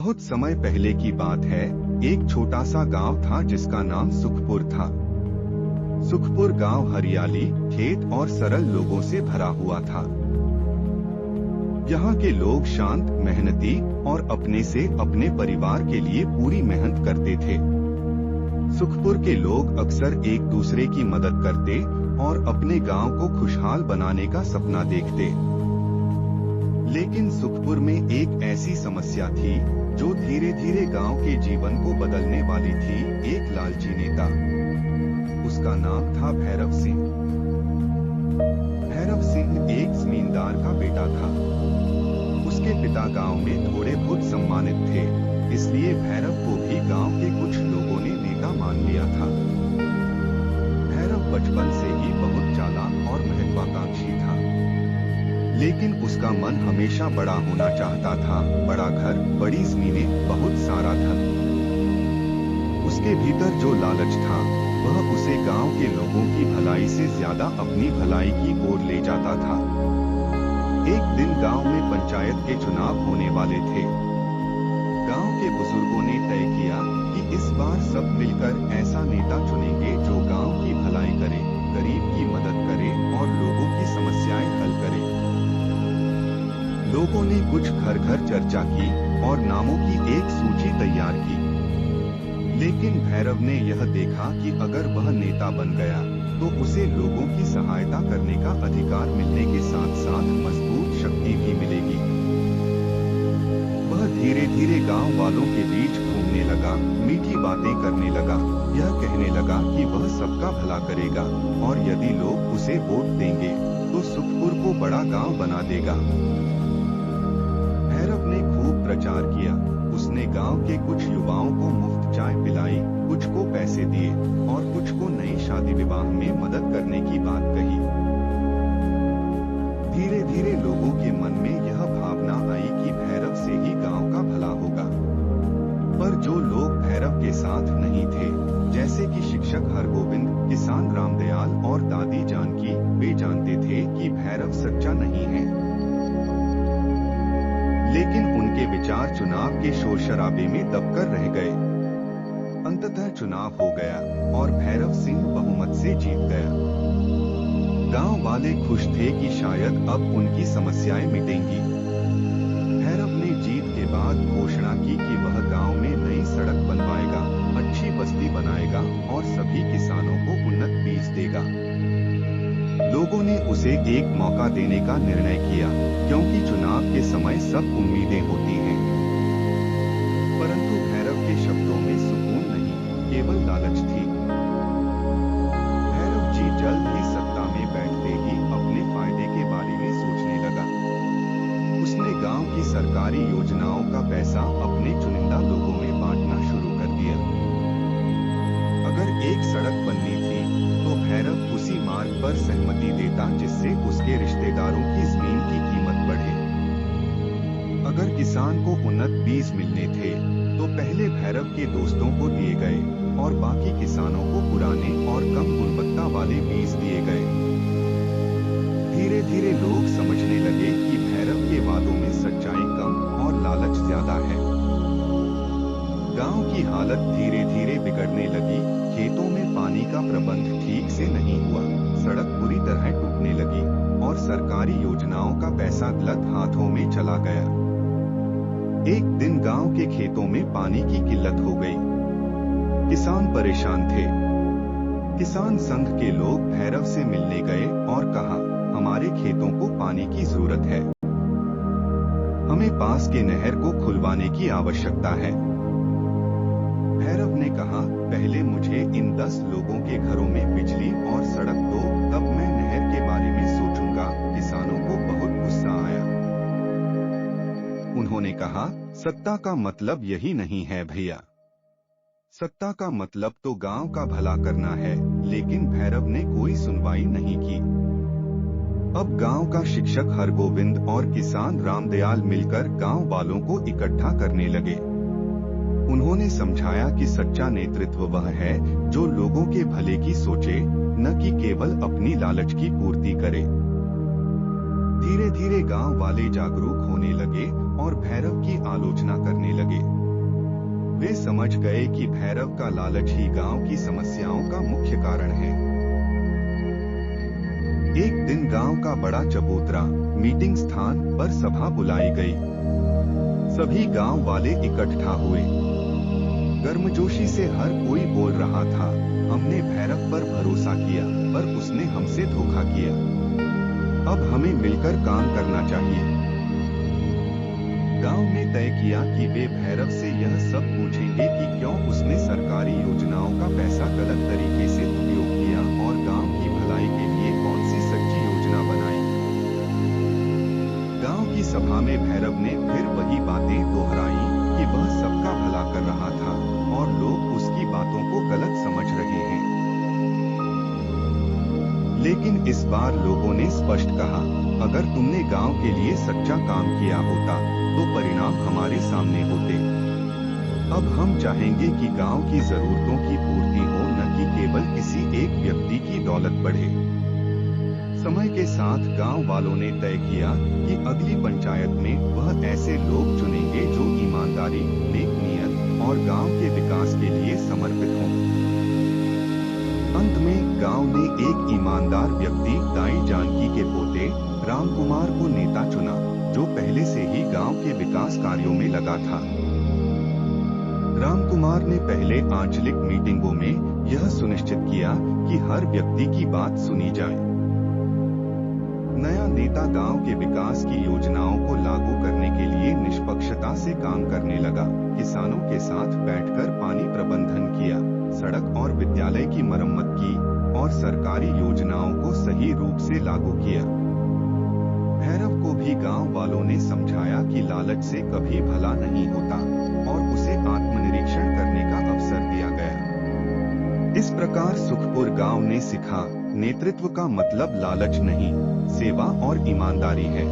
बहुत समय पहले की बात है। एक छोटा सा गांव था जिसका नाम सुखपुर था। सुखपुर गांव हरियाली, खेत और सरल लोगों से भरा हुआ था। यहाँ के लोग शांत, मेहनती और अपने से अपने परिवार के लिए पूरी मेहनत करते थे। सुखपुर के लोग अक्सर एक दूसरे की मदद करते और अपने गांव को खुशहाल बनाने का सपना देखते। लेकिन सुखपुर में एक ऐसी समस्या थी जो धीरे धीरे गांव के जीवन को बदलने वाली थी। एक लालची नेता, उसका नाम था भैरव सिंह। भैरव सिंह एक जमींदार का बेटा था। उसके पिता गांव में थोड़े बहुत सम्मानित थे, इसलिए भैरव को भी गांव के कुछ लोगों ने नेता मान लिया था। भैरव बचपन से ही बहुत चालाक और महत्वाकांक्षी था, लेकिन उसका मन हमेशा बड़ा होना चाहता था। बड़ा घर, बड़ी जमीनें, बहुत सारा धन। उसके भीतर जो लालच था वह उसे गांव के लोगों की भलाई से ज्यादा अपनी भलाई की ओर ले जाता था। एक दिन गांव में पंचायत के चुनाव होने वाले थे। गांव के बुजुर्गों ने तय किया कि इस बार सब मिलकर ऐसा नेता चुनेंगे जो गांव की भलाई करे, गरीब की मदद करे और लोगों की समस्याएं हल करे। लोगों ने कुछ घर घर चर्चा की और नामों की एक सूची तैयार की। लेकिन भैरव ने यह देखा कि अगर वह नेता बन गया तो उसे लोगों की सहायता करने का अधिकार मिलने के साथ साथ मजबूत शक्ति भी मिलेगी। वह धीरे धीरे गांव वालों के बीच घूमने लगा, मीठी बातें करने लगा, यह कहने लगा कि वह सबका भला करेगा और यदि लोग उसे वोट देंगे तो सुखपुर को बड़ा गांव बना देगा। भैरव ने खूब प्रचार किया। उसने गांव के कुछ युवाओं को मुफ्त चाय पिलाई, कुछ को पैसे दिए और कुछ को नई शादी विवाह में मदद करने की बात कही। धीरे धीरे लोगों के मन में यह भावना आई कि भैरव से ही गांव का भला होगा। पर जो लोग भैरव के साथ नहीं थे, जैसे कि शिक्षक हरगोविंद, किसान रामदयाल और दादी जानकी, वे जानते थे कि भैरव सच्चा नहीं है। लेकिन उनके विचार चुनाव के शोर शराबे में दबकर रह गए। अंततः चुनाव हो गया और भैरव सिंह बहुमत से जीत गया। गांव वाले खुश थे कि शायद अब उनकी समस्याएं मिटेंगी। भैरव ने जीत के बाद घोषणा की कि वह गांव में नई सड़क बनवाएगा, अच्छी बस्ती बनाएगा और सभी किसानों को उन्नत बीज देगा। लोगों ने उसे एक मौका देने का निर्णय किया, क्योंकि चुनाव के समय सब उम्मीदें होती हैं। परंतु भैरव के शब्दों में सुकून नहीं, केवल लालच थी। भैरव जी जल्द ही सत्ता में बैठते ही अपने फायदे के बारे में सोचने लगा। उसने गांव की सरकारी योजनाओं का पैसा अपने चुनिंदा लोगों में बांटना शुरू कर दिया। अगर एक सड़क बननी थी तो भैरव उसी मार्ग पर सहमति देता जिससे उसके रिश्तेदारों की जमीन की कीमत बढ़े। अगर किसान को उन्नत बीज मिलने थे तो पहले भैरव के दोस्तों को दिए गए और बाकी किसानों को पुराने और कम गुणवत्ता वाले बीज दिए गए। धीरे धीरे लोग समझने लगे कि भैरव के वादों में सच्चाई कम और लालच ज्यादा है। गांव की हालत धीरे धीरे बिगड़ने लगी। खेतों में पानी का प्रबंध ठीक से नहीं हुआ, सड़क बुरी तरह टूटने लगी और सरकारी योजनाओं का पैसा गलत हाथों में चला गया। एक दिन गांव के खेतों में पानी की किल्लत हो गई। किसान परेशान थे। किसान संघ के लोग भैरव से मिलने गए और कहा, हमारे खेतों को पानी की जरूरत है, हमें पास के नहर को खुलवाने की आवश्यकता है। भैरव ने कहा, पहले मुझे इन 10 लोगों के घरों में बिजली और सड़क दो, तब मैं नहर के बारे में सोचूंगा। किसानों को बहुत गुस्सा आया। उन्होंने कहा, सत्ता का मतलब यही नहीं है भैया। सत्ता का मतलब तो गांव का भला करना है। लेकिन भैरव ने कोई सुनवाई नहीं की। अब गांव का शिक्षक हरगोविंद और किसान रामदयाल मिलकर गांव वालों को इकट्ठा करने लगे। उन्होंने समझाया कि सच्चा नेतृत्व वह है जो लोगों के भले की सोचे, न कि केवल अपनी लालच की पूर्ति करे। धीरे धीरे गांव वाले जागरूक होने लगे और भैरव की आलोचना करने लगे। वे समझ गए कि भैरव का लालच ही गांव की समस्याओं का मुख्य कारण है। एक दिन गांव का बड़ा चबूतरा मीटिंग स्थान पर सभा बुलाई गई। सभी गांव वाले इकट्ठा हुए। गर्मजोशी से हर कोई बोल रहा था, हमने भैरव पर भरोसा किया पर उसने हमसे धोखा किया। अब हमें मिलकर काम करना चाहिए। गांव ने तय किया कि वे भैरव से यह सब पूछेंगे कि क्यों उसने सरकारी योजनाओं का पैसा गलत तरीके से उपयोग किया और गांव की भलाई के लिए कौन सी सच्ची योजना बनाई। गांव की सभा में भैरव ने फिर वही बातें दोहराई कि वह सबका भला कर रहा था और लोग उसकी बातों को गलत समझ रहे हैं। लेकिन इस बार लोगों ने स्पष्ट कहा, अगर तुमने गांव के लिए सच्चा काम किया होता तो परिणाम हमारे सामने होते। अब हम चाहेंगे कि गांव की जरूरतों की पूर्ति हो, न कि केवल किसी एक व्यक्ति की दौलत बढ़े। समय के साथ गांव वालों ने तय किया कि अगली पंचायत में वह ऐसे लोग चुनेंगे जो ईमानदारी, नेक नियत और गांव के विकास के लिए समर्पित हों। अंत में गांव ने एक ईमानदार व्यक्ति दाई जानकी के पोते रामकुमार को नेता चुना, जो पहले से ही गांव के विकास कार्यों में लगा था। रामकुमार ने पहले आंचलिक मीटिंगों में यह सुनिश्चित किया कि हर व्यक्ति की बात सुनी जाए। नया नेता गांव के विकास की योजनाओं को लागू करने के लिए निष्पक्षता से काम करने लगा। किसानों के साथ बैठकर पानी प्रबंधन किया, सड़क और विद्यालय की मरम्मत की और सरकारी योजनाओं को सही रूप से लागू किया। भैरव को भी गांव वालों ने समझाया कि लालच से कभी भला नहीं होता और उसे आत्मनिरीक्षण करने का अवसर दिया गया। इस प्रकार सुखपुर गांव ने सीखा, नेतृत्व का मतलब लालच नहीं, सेवा और ईमानदारी है।